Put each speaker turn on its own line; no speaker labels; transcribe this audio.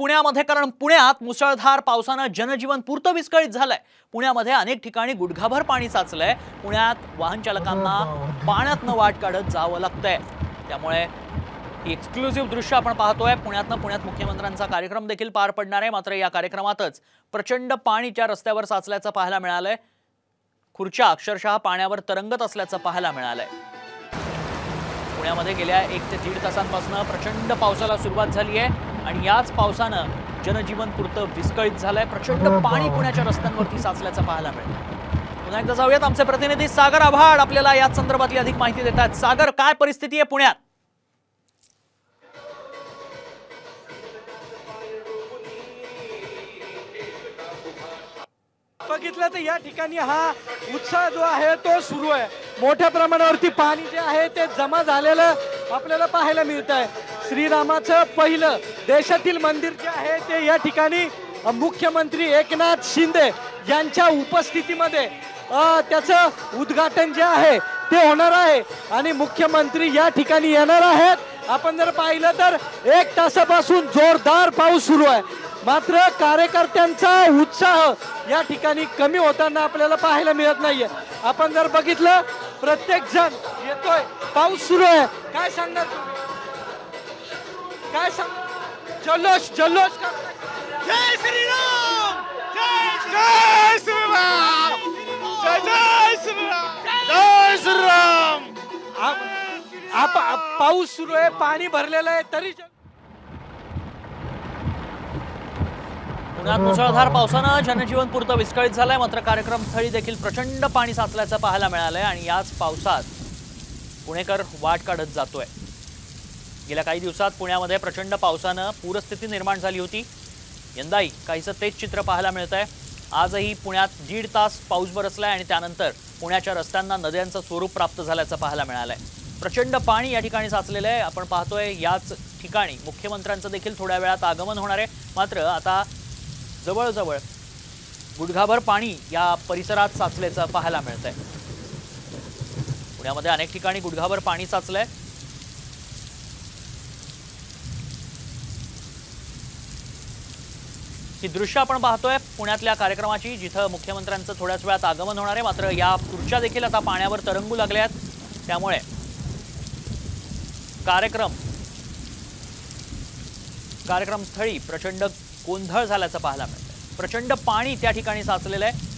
पुण्यामध्ये, कारण पुण्यात मुसळधार पावसाने जनजीवन पुरतं विस्कळीत झालंय। पुण्यामध्ये अनेक ठिकाणी गुडघाभर पाणी साचलंय। पुण्यात वाहन चालकांना पाण्यातनं वाट काढत जावं लागतंय। त्यामुळे ही एक्सक्लुसिव्ह दृश्य आपण पाहतोय। पुण्यात मुख्यमंत्र्यांचा कार्यक्रम देखील पार पडणार आहे। मात्र या कार्यक्रमातच प्रचंड पाणी त्या रस्त्यावर साचल्याचं पाहायला मिळालंय। खुर्च्या अक्षरशः पाण्यावर तरंगत असल्याचं पाहायला मिळालंय। पुण्यामध्ये गेल्या 1 ते 1.5 तासांपासून प्रचंड पावसाला सुरुवात झाली आहे आणि याच पावसानं जनजीवन पुरतं विस्कळीत झालंय। प्रचंड पाणी पुण्याच्या रस्त्यांवरती साचल्याचं पाहायला मिळतं। पुन्हा एकदा जाऊयात, आमचे प्रतिनिधी सागर आव्हाड आपल्याला याच संदर्भातली अधिक माहिती देतात। सागर, काय परिस्थिती आहे पुण्यात?
बघितलं तर या ठिकाणी हा उत्साह जो आहे तो सुरू आहे। मोठ्या प्रमाणावरती पाणी जे आहे ते जमा झालेलं आपल्याला पाहायला मिळत आहे। श्रीरामाचं पहिलं देशातील मंदिर जे आहे ते या ठिकाणी मुख्यमंत्री एकनाथ शिंदे यांच्या उपस्थितीमध्ये त्याचं उद्घाटन जे आहे ते होणार आहे आणि मुख्यमंत्री या ठिकाणी येणार आहेत। आपण जर पाहिलं तर 1 तासापासून जोरदार पाऊस सुरू आहे, मात्र कार्यकर्त्यांचा उत्साह या ठिकाणी कमी होताना आपल्याला पाहायला मिळत नाहीये। आपण जर बघितलं प्रत्येक जण येतोय, पाऊस सुरू आहे। काय सांगणार तुम्ही? काय सांग जल्लोष जल्लोष
जय श्रीराम, जय श्रीराम, जय श्रीराम, जय श्रीराम।
पाऊस सुरू आहे, पाणी भरलेलं आहे, तरी
पुण्यात मुसळधार पावसानं जनजीवन पुरतं विस्कळीत झालंय। मात्र कार्यक्रमस्थळी देखील प्रचंड पाणी साचल्याचं पाहायला मिळालंय आणि याच पावसात पुणेकर वाट काढत जातोय। गेल्या काही दिवसात पुण्यामध्ये प्रचंड पावसानं पूरस्थिती निर्माण झाली होती। यंदाही काहीसं तेच चित्र पाहायला मिळतंय। आजही पुण्यात 1.5 तास पाऊस बरसलाय आणि त्यानंतर पुण्याच्या रस्त्यांना नद्यांचं स्वरूप प्राप्त झाल्याचं पाहायला मिळालंय। प्रचंड पाणी या ठिकाणी साचलेलं आहे। आपण पाहतोय याच ठिकाणी मुख्यमंत्र्यांचं देखील थोड्या वेळात आगमन होणार आहे। मात्र आता जवळजवळ गुडघाभर पाणी या परिसरात साचल्याचं पाहायला मिळतंय। पुण्यामध्ये अनेक ठिकाणी गुडघाभर पाणी साचलंय। ही दृश्य आपण पाहतोय पुण्यातल्या कार्यक्रमाची, जिथं मुख्यमंत्र्यांचं थोड्याच वेळात आगमन होणार आहे। मात्र या खुर्च्या देखील आता पाण्यावर तरंगू लागल्या आहेत। त्यामुळे कार्यक्रमस्थळी प्रचंड गोंधळ झाल्याचं पाहायला मिळतंय। प्रचंड पाणी त्या ठिकाणी साचलेलं आहे।